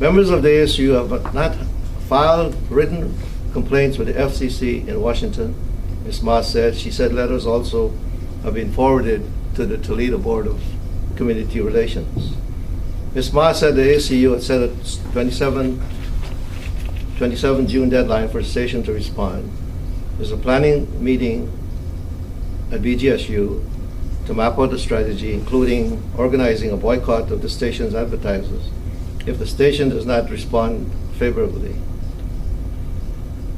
Members of the ASU have not filed written complaints with the FCC in Washington. Ms. Ma said, she said letters also have been forwarded to the Toledo Board of Community Relations. Ms. Ma said the ACU had set a 27 June deadline for the station to respond. There's a planning meeting at BGSU to map out the strategy, including organizing a boycott of the station's advertisers if the station does not respond favorably.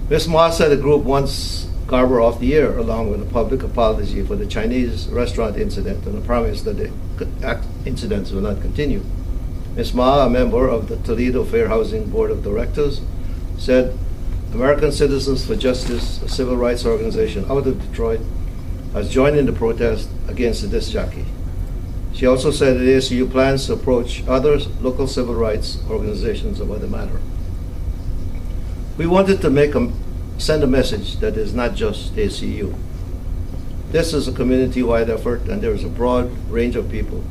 Ms. Ma said the group wants Garber off the air, along with a public apology for the Chinese restaurant incident and a promise that the incidents will not continue. Ms. Ma, a member of the Toledo Fair Housing Board of Directors, said American Citizens for Justice, a civil rights organization out of Detroit, has joined in the protest against the disc jockey. She also said that the ACU plans to approach other local civil rights organizations about the matter. We wanted to send a message that is not just ACU. This is a community-wide effort, and there is a broad range of people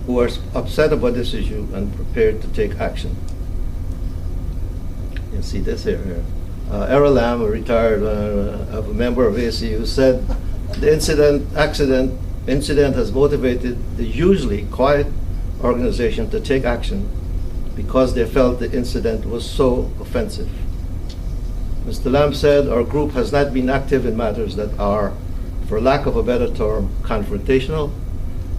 who are upset about this issue and prepared to take action. You see this here. Errol Lamb, a retired a member of ACU, said the incident has motivated the usually quiet organization to take action because they felt the incident was so offensive. Mr. Lamb said our group has not been active in matters that are, for lack of a better term, confrontational.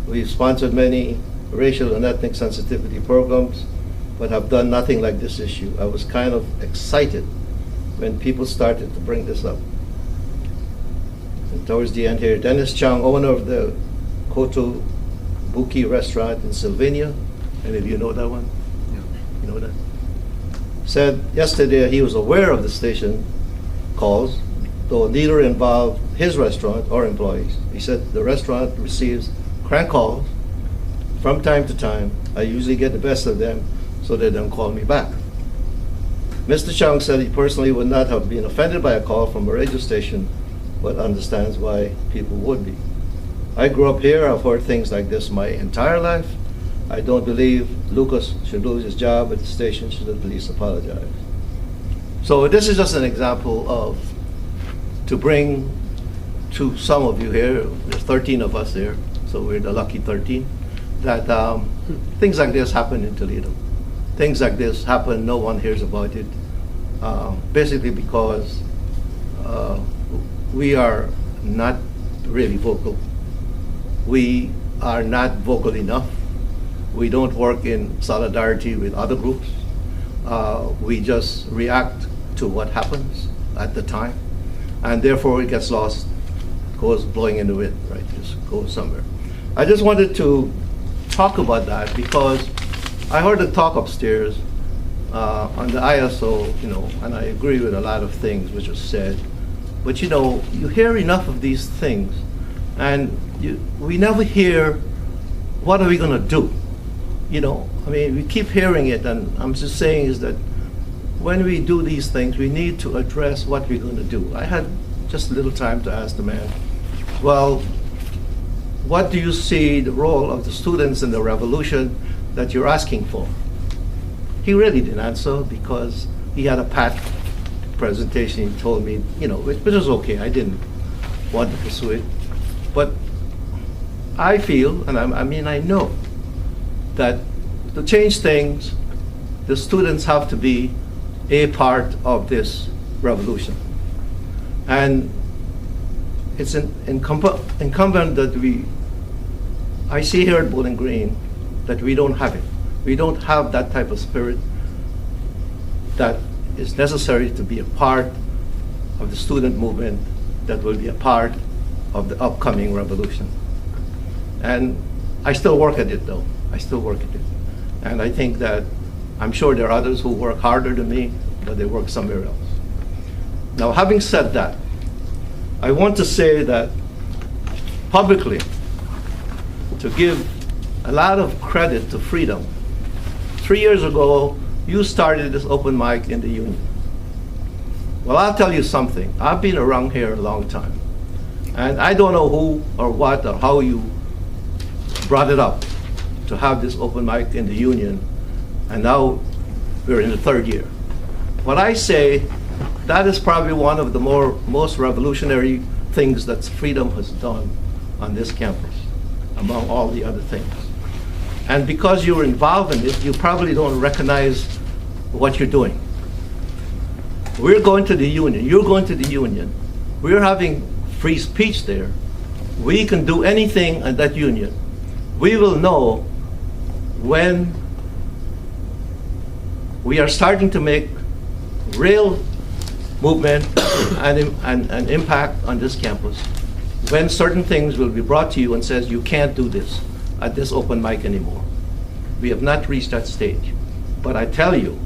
We've sponsored many racial and ethnic sensitivity programs, but have done nothing like this issue. I was kind of excited when people started to bring this up. And towards the end here, Dennis Chung, owner of the Koto Buki restaurant in Sylvania, any of you know that one? Yeah. You know that? Said yesterday he was aware of the station calls, though neither involved his restaurant or employees. He said the restaurant receives crank calls from time to time. I usually get the best of them so they don't call me back. Mr. Chung said he personally would not have been offended by a call from a radio station, but understands why people would be. I grew up here. I've heard things like this my entire life. I don't believe Lucas should lose his job at the station, should at least apologize. So this is just an example of, to bring to some of you here, there's 13 of us here, so we're the lucky 13, that things like this happen in Toledo. Things like this happen, no one hears about it, basically because we are not really vocal. We are not vocal enough. We don't work in solidarity with other groups. We just react to what happens at the time, and therefore it gets lost, goes blowing in the wind, right? Just goes somewhere. I just wanted to talk about that because I heard the talk upstairs on the ISO, and I agree with a lot of things which was said. But you hear enough of these things, and we never hear, what are we going to do? We keep hearing it, and I'm just saying is that when we do these things, we need to address what we're going to do. I had just a little time to ask the man, well, what do you see the role of the students in the revolution that you're asking for? He really didn't answer because he had a pat presentation. He told me, which was okay. I didn't want to pursue it. But I feel, and I know, that to change things, the students have to be a part of this revolution. And it's incumbent that I see here at Bowling Green that we don't have it. We don't have that type of spirit that is necessary to be a part of the student movement that will be a part of the upcoming revolution. And I still work at it, though. I still work at it. And I think that I'm sure there are others who work harder than me, but they work somewhere else. Now, having said that, I want to say that publicly, to give a lot of credit to Freedom. 3 years ago, you started this open mic in the union. Well, I'll tell you something. I've been around here a long time. And I don't know who or what or how you brought it up to have this open mic in the union. And now We're in the third year. What I say, that is probably one of the most revolutionary things that Freedom has done on this campus, among all the other things. And because you're involved in it, you probably don't recognize what you're doing. We're going to the union, you're going to the union, we're having free speech there. We can do anything at that union. We will know when we are starting to make real movement and impact on this campus, when certain things will be brought to you and says you can't do this at this open mic anymore. We have not reached that stage. But I tell you,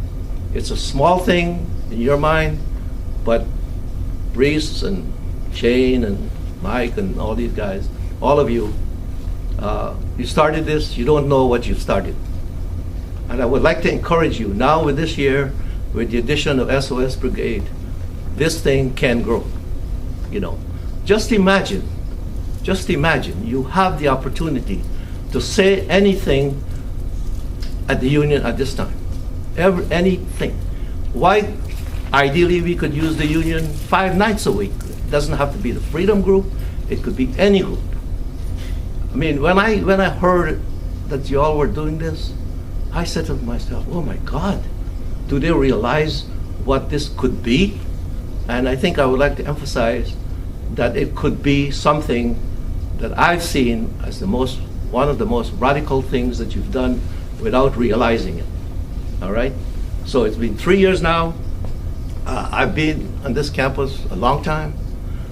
it's a small thing in your mind, but Reese and Shane and Mike and all these guys, all of you, you started this, you don't know what you've started. And I would like to encourage you, now with this year, with the addition of SOS Brigade, this thing can grow. You know, just imagine you have the opportunity to say anything at the union at this time. Anything. Why? Ideally, we could use the union 5 nights a week. It doesn't have to be the Freedom Group. It could be any group. I mean, when I heard that you all were doing this, I said to myself, oh my God, do they realize what this could be? And I think I would like to emphasize that it could be something that I've seen as one of the most radical things that you've done without realizing it. All right? So it's been 3 years now. I've been on this campus a long time.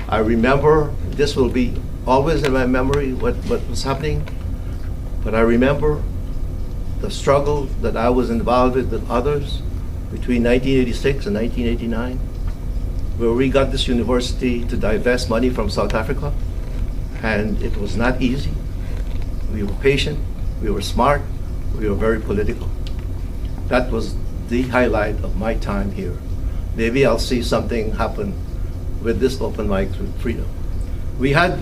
I remember, this will be always in my memory what was happening, but I remember the struggle that I was involved with others between 1986 and 1989, where we got this university to divest money from South Africa, and it was not easy. We were patient, we were smart, we were very political. That was the highlight of my time here. Maybe I'll see something happen with this open mic with Freedom. We had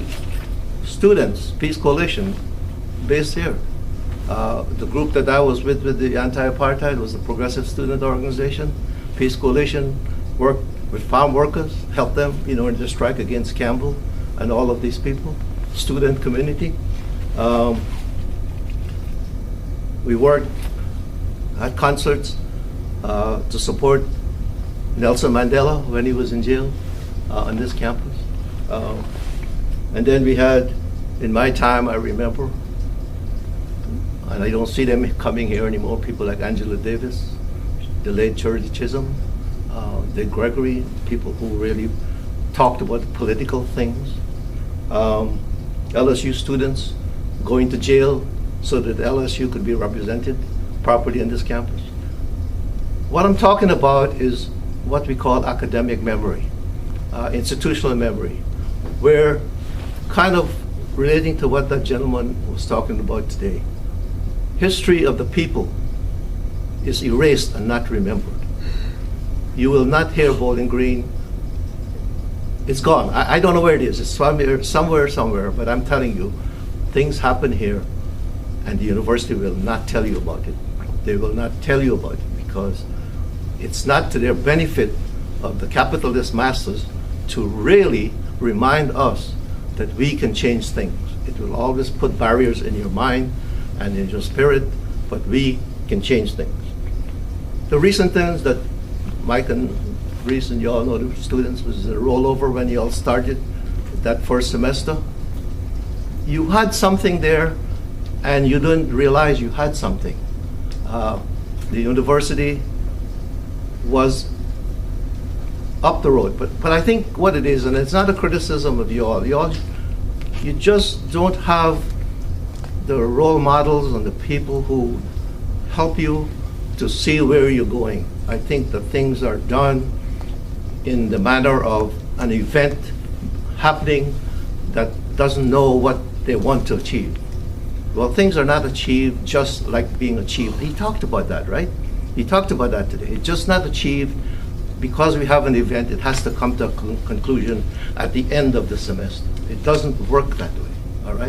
students, Peace Coalition, based here. The group that I was with the anti-apartheid was the Progressive Student Organization. Peace Coalition worked with farm workers, helped them, in their strike against Campbell and all of these people. Student community. We worked at concerts to support Nelson Mandela when he was in jail on this campus. And then we had, in my time, I remember, and I don't see them coming here anymore, people like Angela Davis, the late Shirley Chisholm, Dick Gregory, people who really talked about political things. LSU students going to jail so that LSU could be represented properly on this campus. What I'm talking about is what we call academic memory, institutional memory, where kind of relating to what that gentleman was talking about today. History of the people is erased and not remembered. You will not hear Bowling Green. It's gone. I don't know where it is. It's somewhere, but I'm telling you, things happen here, and the university will not tell you about it. They will not tell you about it because it's not to their benefit of the capitalist masters to really remind us that we can change things. It will always put barriers in your mind and in your spirit, but we can change things. The recent things that Mike and Reese and you all know, the students, was a rollover when you all started that first semester. You had something there and you didn't realize you had something. The university was up the road, but I think what it is, and it's not a criticism of you all, you just don't have the role models and the people who help you to see where you're going. I think that things are done in the manner of an event happening that doesn't know what they want to achieve. Well, things are not achieved just like being achieved. He talked about that, right? He talked about that today. It's just not achieved because we have an event. It has to come to a conclusion at the end of the semester. It doesn't work that way, all right?